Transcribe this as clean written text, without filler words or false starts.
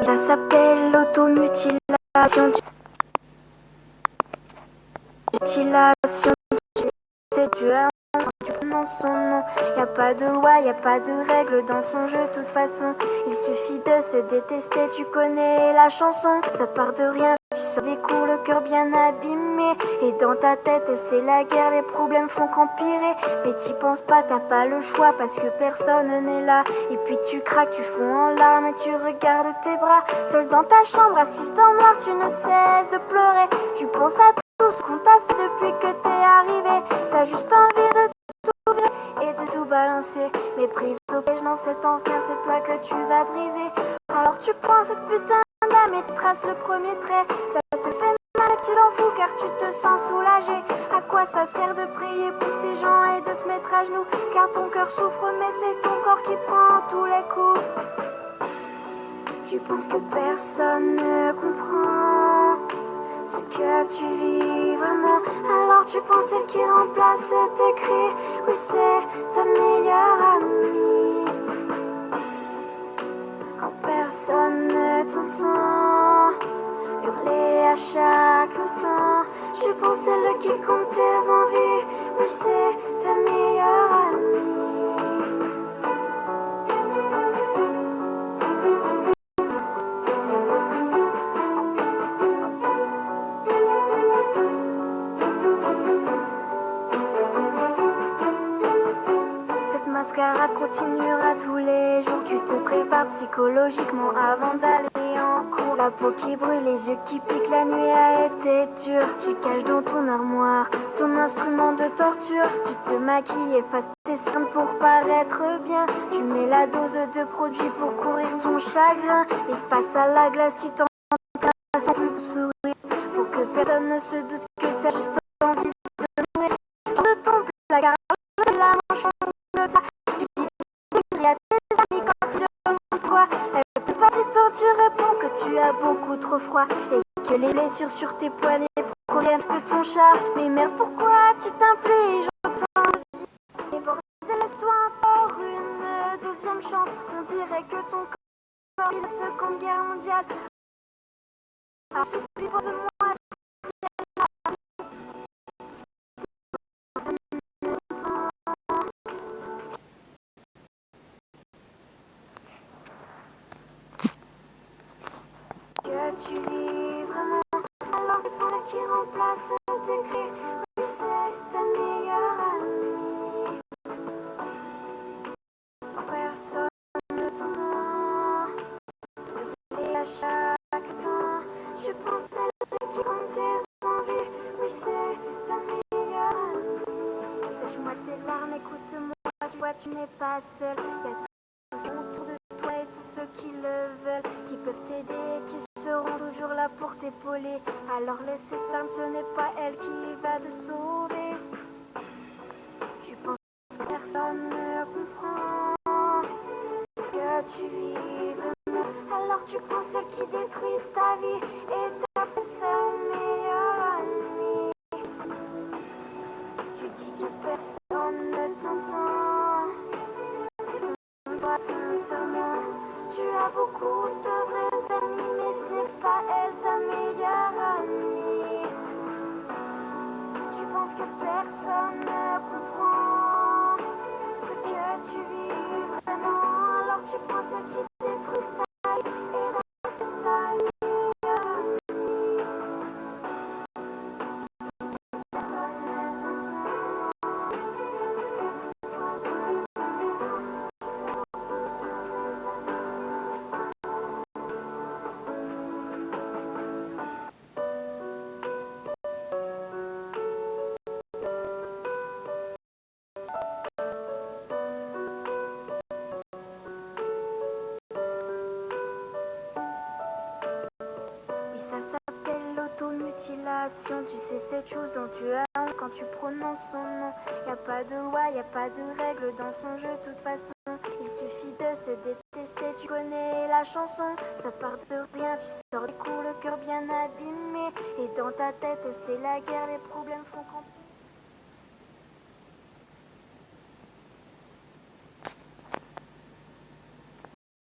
Ça s'appelle l'automutilation. Mutilation, c'est tueur quand tu prononces son nom. Y'a pas de loi, y'a pas de règle dans son jeu, de toute façon. Il suffit de se détester, tu connais la chanson. Ça part de rien, tu sors des cours, le cœur bien abîmé. Et dans ta tête, c'est la guerre, les problèmes font qu'empirer. Mais t'y penses pas, t'as pas le choix parce que personne n'est là. Et puis tu craques, tu fonds en larmes et tu regardes tes bras. Seul dans ta chambre, assise dans le noir, tu ne cesses de pleurer. Tu penses à tout ce qu'on t'a fait depuis que t'es arrivé. T'as juste envie de tout virer et de tout balancer. Mais prise au piège dans cet enfer, c'est toi que tu vas briser. Alors tu prends cette putain d'âme et traces le premier trait. Ça te fait mal et tu t'en fous car tu te sens soulagé. À quoi ça sert de prier pour ces gens et de se mettre à genoux? Car ton cœur souffre mais c'est ton corps qui prend tous les coups. Tu penses que personne ne comprend ce que tu vis vraiment. Alors tu penses celle qui remplace tes cris. Oui, c'est ta meilleure amie. Quand personne ne t'entend hurler à chaque instant, tu penses celle qui compte tes envies. Oui, c'est ta meilleure amie. Mascarade continuera tous les jours. Tu te prépares psychologiquement avant d'aller en cours. La peau qui brûle, les yeux qui piquent, la nuit a été dure. Tu caches dans ton armoire ton instrument de torture. Tu te maquilles, effaces tes seins pour paraître bien. Tu mets la dose de produit pour courir ton chagrin. Et face à la glace, tu t'en fais plus sourire. Pour que personne ne se doute que t'as juste envie de mourir. De ton placard, la manche de ça. À tes amis quand tu demandes quoi. La plupart du temps tu réponds que tu as beaucoup trop froid et que les blessures sur tes poignets proviennent de ton chat. Mais merde, pourquoi tu t'infliges autant de vie? Et bordel, laisse-toi encore une deuxième chance. On dirait que ton corps est la Seconde Guerre mondiale. Alors supplie, pose-moi que tu vis vraiment. Alors que celle qui remplace tes cris, oui, c'est ta meilleure amie. Personne ne t'entend. Et à chaque instant, tu penses à celle qui compte tes envies. Oui, c'est ta meilleure amie. Sèche-moi tes larmes, écoute-moi. Tu vois, tu n'es pas seul. Il y a tous autour de toi et tous ceux qui le veulent, qui peuvent t'aider, qui seront toujours là pour t'épauler. Alors laisse cette larme, ce n'est pas elle qui va te sauver. Tu penses que personne ne comprend ce que tu vis vraiment. Alors tu prends celle qui détruit ta vie et t'appelles sa meilleure amie. Tu dis que personne ne t'entend. Dis-toi sincèrement, tu as beaucoup de vrais amis, mais c'est pas elle ta meilleure amie. Tu penses que personne ne comprend ce que tu vis vraiment. Alors tu prends ce qui détruit ta vie et t'appelles ça meilleure amie. Personne ne t'entend. Dis-toi sincèrement. Oui, ça s'appelle l'automutilation. Tu sais, cette chose dont tu as honte quand tu prononces son nom. Y'a pas de loi, y'a pas de règle dans son jeu, de toute façon. Il suffit de se détester. détester, tu connais la chanson. Ça part de rien, tu sors des coups, le cœur bien abîmé. Et dans ta tête, c'est la guerre, les problèmes font camper.